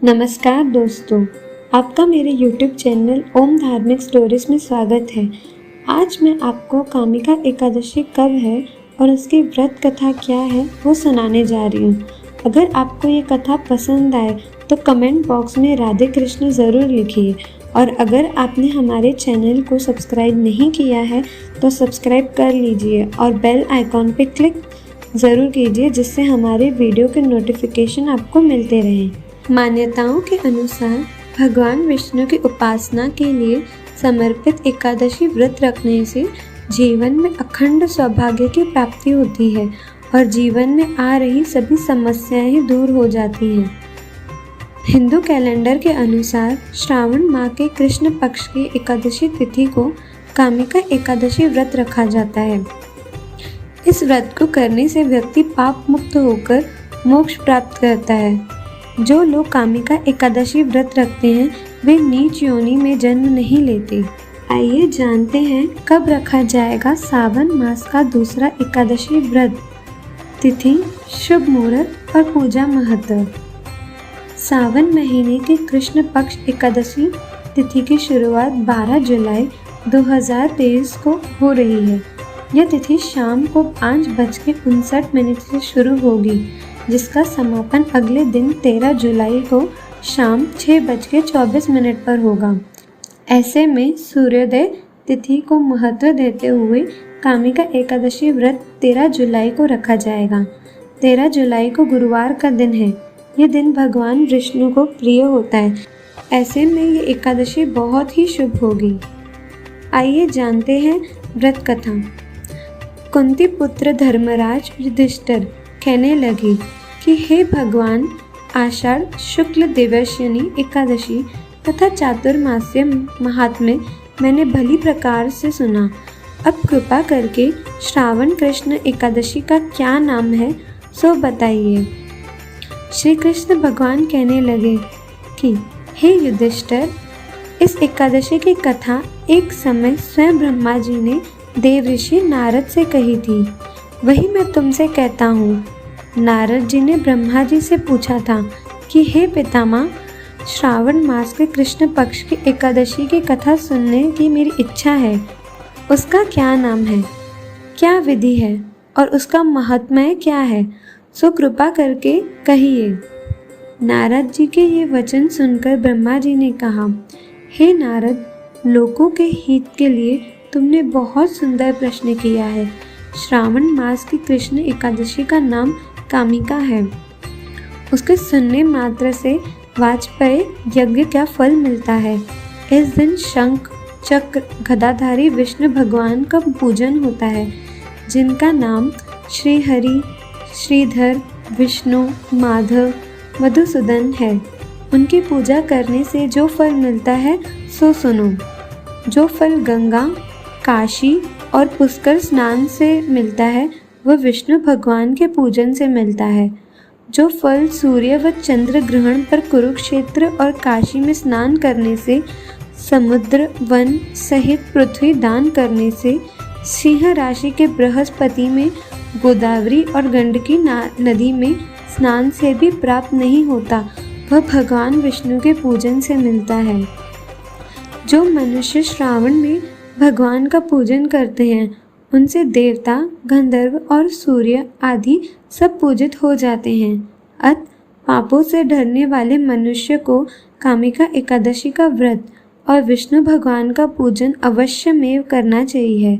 नमस्कार दोस्तों, आपका मेरे YouTube चैनल ओम धार्मिक स्टोरीज में स्वागत है। आज मैं आपको कामिका एकादशी कब है और उसकी व्रत कथा क्या है वो सुनाने जा रही हूँ। अगर आपको ये कथा पसंद आए तो कमेंट बॉक्स में राधे कृष्ण ज़रूर लिखिए और अगर आपने हमारे चैनल को सब्सक्राइब नहीं किया है तो सब्सक्राइब कर लीजिए और बेल आइकॉन पे क्लिक ज़रूर कीजिए जिससे हमारे वीडियो के नोटिफिकेशन आपको मिलते रहें। मान्यताओं के अनुसार भगवान विष्णु की उपासना के लिए समर्पित एकादशी व्रत रखने से जीवन में अखंड सौभाग्य की प्राप्ति होती है और जीवन में आ रही सभी समस्याएं दूर हो जाती हैं। हिंदू कैलेंडर के अनुसार श्रावण माह के कृष्ण पक्ष की एकादशी तिथि को कामिका एकादशी व्रत रखा जाता है। इस व्रत को करने से व्यक्ति पाप मुक्त होकर मोक्ष प्राप्त करता है। जो लोग कामिका एकादशी व्रत रखते हैं वे नीच योनि में जन्म नहीं लेते। आइए जानते हैं कब रखा जाएगा सावन मास का दूसरा एकादशी व्रत। तिथि, शुभ मुहूर्त और पूजा महत्व। सावन महीने के कृष्ण पक्ष एकादशी तिथि की शुरुआत 12 जुलाई 2023 को हो रही है। यह तिथि शाम को 5:59 से शुरू होगी जिसका समापन अगले दिन 13 जुलाई को शाम 6:24 पर होगा। ऐसे में सूर्योदय तिथि को महत्व देते हुए कामिका एकादशी व्रत 13 जुलाई को रखा जाएगा। 13 जुलाई को गुरुवार का दिन है। यह दिन भगवान विष्णु को प्रिय होता है। ऐसे में ये एकादशी बहुत ही शुभ होगी। आइए जानते हैं व्रत कथा। कुंती पुत्र धर्मराज युधिष्ठिर कहने लगे कि हे भगवान, आषाढ़ शुक्ल दिवसनी एकादशी तथा चातुर्मास्य महात्म्य मैंने भली प्रकार से सुना। अब कृपा करके श्रावण कृष्ण एकादशी का क्या नाम है सो बताइए। श्री कृष्ण भगवान कहने लगे कि हे युधिष्ठिर, इस एकादशी की कथा एक समय स्वयं ब्रह्मा जी ने देवऋषि नारद से कही थी। वही मैं तुमसे कहता हूँ। नारद जी ने ब्रह्मा जी से पूछा था कि हे पितामह, श्रावण मास के कृष्ण पक्ष की एकादशी की कथा सुनने की मेरी इच्छा है। उसका क्या नाम है, क्या विधि है और उसका महात्म्य क्या है, सो कृपा करके कहिए। नारद जी के ये वचन सुनकर ब्रह्मा जी ने कहा, हे नारद, लोगों के हित के लिए तुमने बहुत सुंदर प्रश्न किया है। श्रावण मास की कृष्ण एकादशी का नाम कामिका है। उसके सुनने मात्र से वाजपेय यज्ञ का फल मिलता है। इस दिन शंख चक्र गदाधारी विष्णु भगवान का पूजन होता है जिनका नाम श्री हरि, श्रीधर, विष्णु, माधव, मधुसूदन है। उनकी पूजा करने से जो फल मिलता है सो सुनो। जो फल गंगा, काशी और पुष्कर स्नान से मिलता है वह विष्णु भगवान के पूजन से मिलता है। जो फल सूर्य व चंद्र ग्रहण पर कुरुक्षेत्र और काशी में स्नान करने से, समुद्र वन सहित पृथ्वी दान करने से, सिंह राशि के बृहस्पति में, गोदावरी और गंडकी नदी में स्नान से भी प्राप्त नहीं होता, वह भगवान विष्णु के पूजन से मिलता है। जो मनुष्य श्रावण में भगवान का पूजन करते हैं उनसे देवता, गंधर्व और सूर्य आदि सब पूजित हो जाते हैं। अत पापों से डरने वाले मनुष्य को कामिका एकादशी का व्रत और विष्णु भगवान का पूजन अवश्य में करना चाहिए।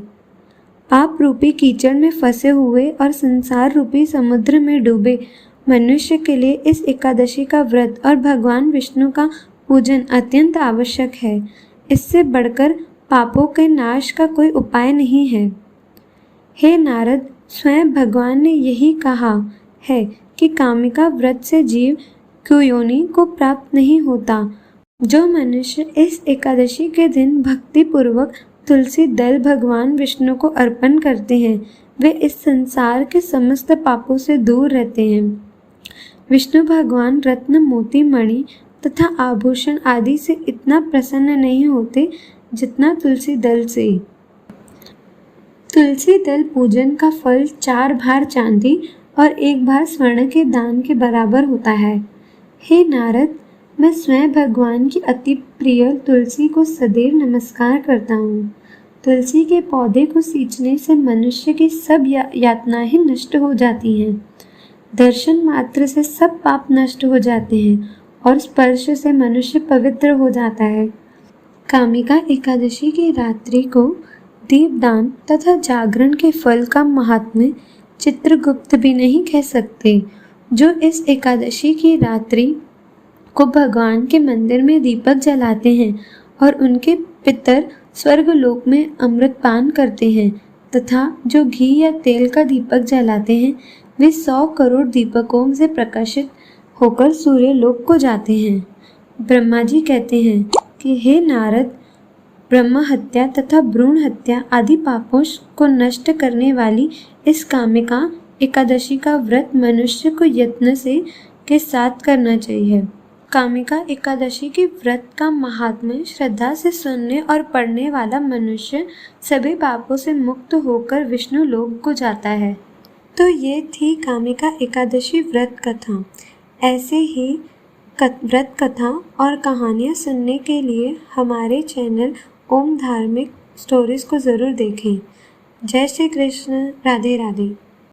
पाप रूपी कीचड़ में फंसे हुए और संसार रूपी समुद्र में डूबे मनुष्य के लिए इस एकादशी का व्रत और भगवान विष्णु का पूजन अत्यंत आवश्यक है। इससे बढ़कर पापों के नाश का कोई उपाय नहीं है। हे नारद, स्वयं भगवान ने यही कहा है कि कामिका व्रत से जीव कुयोनि को प्राप्त नहीं होता। जो मनुष्य इस एकादशी के दिन भक्ति पूर्वक तुलसी दल भगवान विष्णु को अर्पण करते हैं वे इस संसार के समस्त पापों से दूर रहते हैं। विष्णु भगवान रत्न, मोती, मणि तथा आभूषण आदि से इतना प्रसन्न नहीं होते जितना तुलसी दल से। तुलसी दल पूजन का फल 4 भार चांदी और 1 भार स्वर्ण के दान के बराबर होता है। हे नारद, मैं स्वयं भगवान की अति प्रिय तुलसी को सदैव नमस्कार करता हूँ। तुलसी के पौधे को सींचने से मनुष्य की सब यातनाएं नष्ट हो जाती हैं। दर्शन मात्र से सब पाप नष्ट हो जाते हैं और स्पर्श से मनुष्य पवित्र हो जाता है। कामिका एकादशी की रात्रि को दीपदान तथा जागरण के फल का महात्म्य चित्रगुप्त भी नहीं कह सकते। जो इस एकादशी की रात्रि को भगवान के मंदिर में दीपक जलाते हैं और उनके पितर स्वर्गलोक में अमृतपान करते हैं तथा जो घी या तेल का दीपक जलाते हैं वे 100 करोड़ दीपकों से प्रकाशित होकर सूर्यलोक को जाते हैं। ब्रह्मा जी कहते हैं कि हे नारद, ब्रह्म हत्या तथा भ्रूण हत्या आदि पापों को नष्ट करने वाली इस कामिका एकादशी का व्रत मनुष्य को यत्न से के साथ करना चाहिए। कामिका एकादशी के व्रत का महात्म्य श्रद्धा से सुनने और पढ़ने वाला मनुष्य सभी पापों से मुक्त होकर विष्णु लोक को जाता है। तो ये थी कामिका एकादशी व्रत कथा। ऐसे ही व्रत कथा और कहानियाँ सुनने के लिए हमारे चैनल ओम धार्मिक स्टोरीज को ज़रूर देखें। जय श्री कृष्ण, राधे राधे।